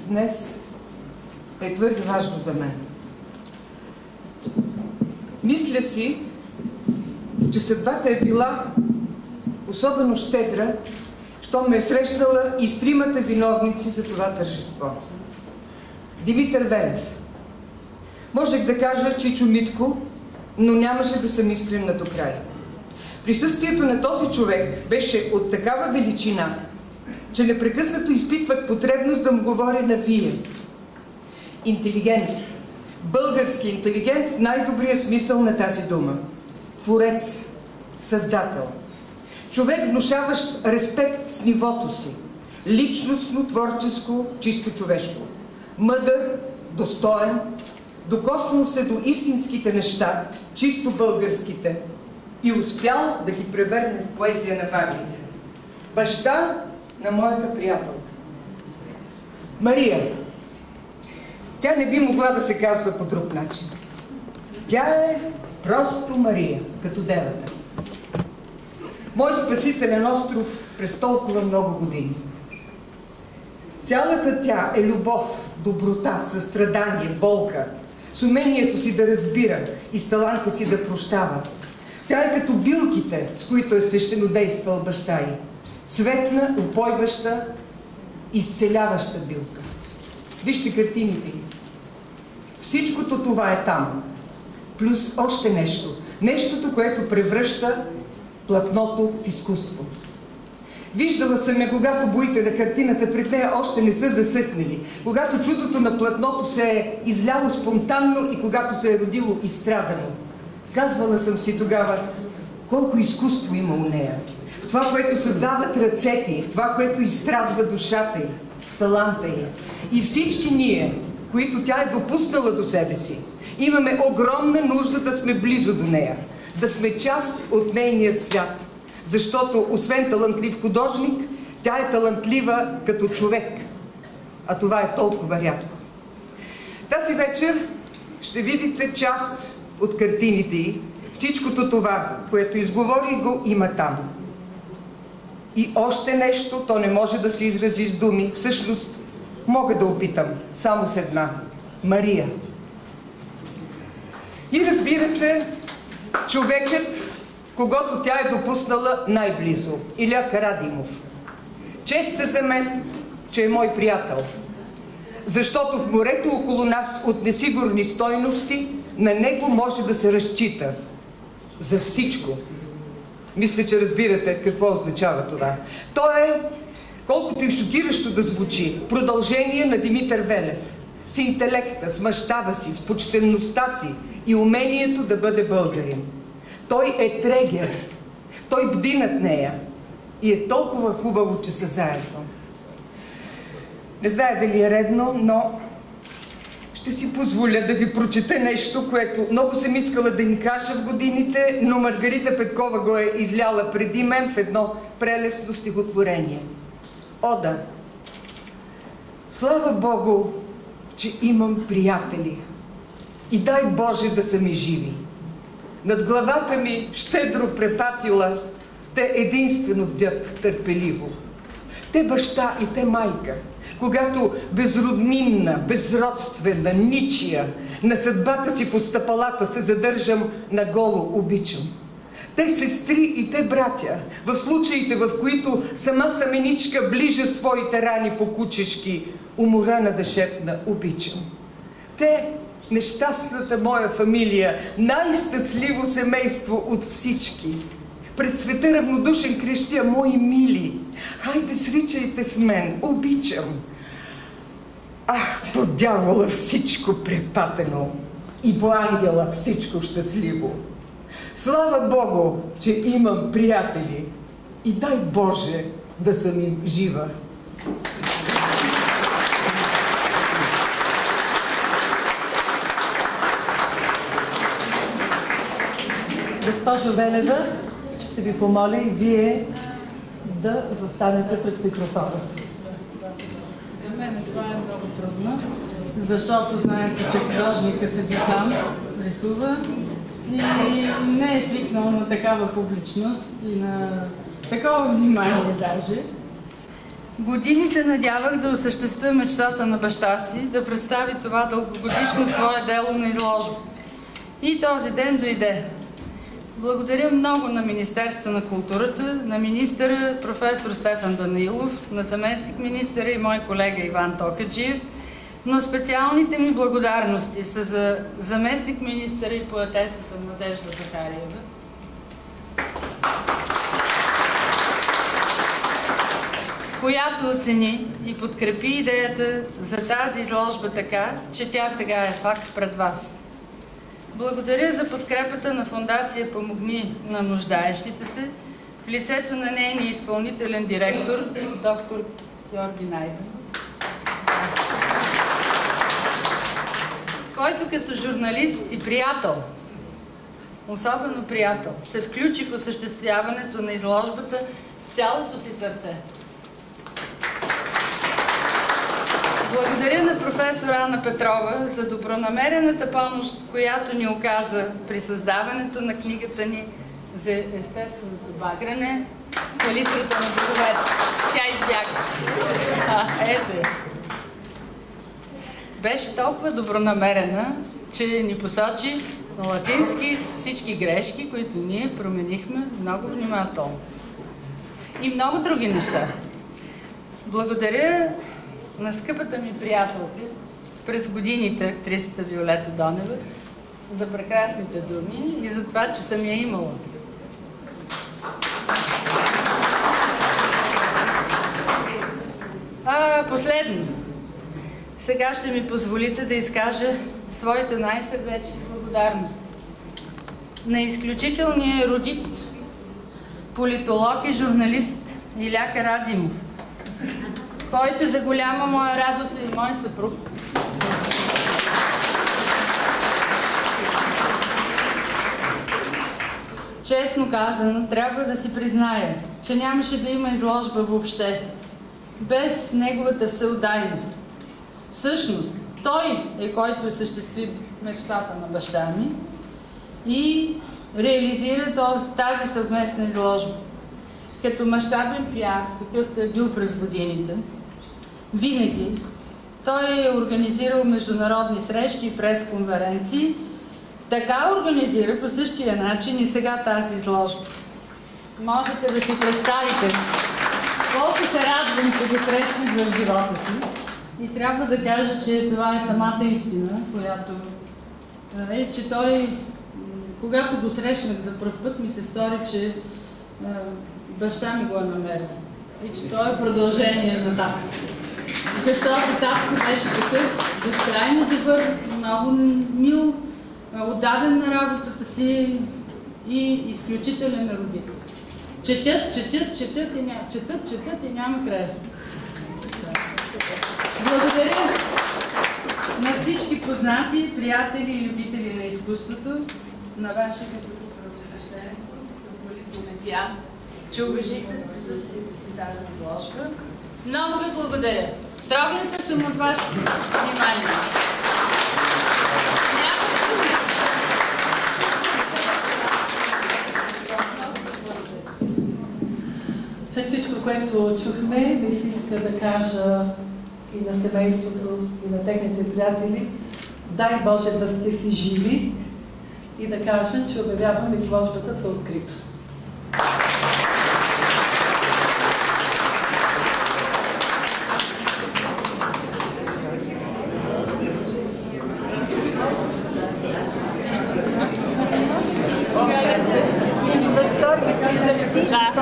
днес е твърде важно за мен. Мисля си, че съдбата е била особено щедра, щом ме е срещала и с тримата виновници за това тържество. Димитър Велев. Можех да кажа Чичо Митко, но нямаше да съм искрена до край. Присъствието на този човек беше от такава величина, че непрекъснато изпитвах потребност да му говоря на вие. Интелигент. Български интелигент в най-добрия смисъл на тази дума. Творец. Създател. Човек, внушаващ респект с нивото си. Личностно, творческо, чисто човешко. Мъдър, достоен, докоснал се до истинските неща, чисто българските, и успял да ги превърне в поезия на вагите. Баща на моята приятелка. Мария. Тя не би могла да се казва по друг начин. Тя е просто Мария, като девата. Мой спасителен остров през толкова много години. Цялата тя е любов, доброта, състрадание, болка, с умението си да разбира и с таланта си да прощава. Тя е като билките, с които е свещенодействал баща й. Цветна, упойваща, изцеляваща билка. Вижте картините й. Всичкото това е там. Плюс още нещо. Нещото, което превръща платното в изкуство. Виждала съм я, когато боите на картината пред нея още не са засъхнали, когато чудото на платното се е изляло спонтанно и когато се е родило изстрадано. Казвала съм си тогава, колко изкуство има у нея. В това, което създават ръцете й, в това, което изстрадва душата й, в таланта й. И всички ние, които тя е допуснала до себе си, имаме огромна нужда да сме близо до нея, да сме част от нейния свят. Защото, освен талантлив художник, тя е талантлива като човек. А това е толкова рядко. Тази вечер ще видите част от картините й. Всичкото това, което изговори, го има там. И още нещо, то не може да се изрази с думи. Всъщност, мога да опитам само с една. Мария. И разбира се, човекът, когато тя е допуснала най-близо. Иля Карадимов. Чест е за мен, че е мой приятел. Защото в морето около нас от несигурни стойности на него може да се разчита. За всичко. Мисля, че разбирате какво означава това. То е, колкото и шокиращо да звучи, продължение на Димитър Велев. С интелекта, с мащаба си, с почтенността си и умението да бъде българин. Той е трегер. Той бди над нея. И е толкова хубаво, че са заедно. Не зная дали е редно, но ще си позволя да ви прочета нещо, което много съм искала да им кажа в годините, но Маргарита Петкова го е изляла преди мен в едно прелестно стихотворение. Ода. Слава Богу, че имам приятели. И дай Боже да са ми живи. Над главата ми щедро препатила, те единствено бдят търпеливо. Те баща и те майка, когато безроднинна, безродствена, ничия, на съдбата си по стъпалата се задържам наголо обичам. Те сестри и те братя, в случаите, в които сама саменичка ближа своите рани по кучешки, уморена да шепна обичам. Те, нещастната моя фамилия, най-щастливо семейство от всички. Пред света равнодушен крещя, мои мили, хайде сричайте с мен, обичам. Ах, по дявола всичко препатено и по ангела всичко щастливо. Слава Богу, че имам приятели и дай Боже да съм им жива. Госпожо Велева, ще ви помоля и вие да застанете пред микрофона. За мен това е много трудно, защото знаете, че художникът седи сам, рисува и не е свикнал на такава публичност и на такова внимание даже. Години се надявах да осъществя мечтата на баща си, да представи това дългогодишно свое дело на изложба. И този ден дойде. Благодаря много на Министерството на културата, на министъра професор Стефан Данаилов, на заместник министъра и мой колега Иван Токаджиев, но специалните ми благодарности са за заместник министъра и поетесата Надежда Захариева, която оцени и подкрепи идеята за тази изложба така, че тя сега е факт пред вас. Благодаря за подкрепата на Фондация "Помогни на нуждаещите се" в лицето на нейния изпълнителен директор, доктор Георги Найден, който като журналист и приятел, особено приятел, се включи в осъществяването на изложбата с цялото си сърце. Благодаря на професор Ана Петрова за добронамерената помощ, която ни оказа при създаването на книгата ни за естественото багрене, палитрата на боговете. Тя избяга. Ето я. Беше толкова добронамерена, че ни посочи на латински всички грешки, които ние променихме много внимателно. И много други неща. Благодаря на скъпата ми приятелка през годините, актрисата Виолета Донева, за прекрасните думи и за това, че съм я имала. Последно. Сега ще ми позволите да изкажа своите най-сърдечни благодарности на изключителния ерудит, политолог и журналист Иля Карадимов, който за голяма моя радост е и мой съпруг. Честно казано, трябва да си призная, че нямаше да има изложба въобще, без неговата всеотдайност. Всъщност, той е който осъществи мечтата на баща ми и реализира тази съвместна изложба. Като мащабен пиар, какъвто е бил през годините, винаги той е организирал международни срещи и пресконференции. Така организира по същия начин и сега тази изложба. Можете да си представите колко се радвам, че го срещнах в живота си. И трябва да кажа, че това е самата истина, която е, че той, когато го срещнах за пръв път, ми се стори, че баща ми го е намерил. И че той е продължение на татко. Защото татко беше такъв безкрайно добър, много мил, отдаден на работата си и изключителен родител. Четат и няма край. Благодаря на всички познати, приятели и любители на изкуството, на ваше високопревъзрожденство, като Метян, че уважихте присъствието си тази изложба. Много ви благодаря. Трогната съм от вашето внимание. След всичко, което чухме, ми се иска да кажа и на семейството, и на техните приятели, дай Боже да сте си живи и да кажа, че обявявам изложбата в открито. Да.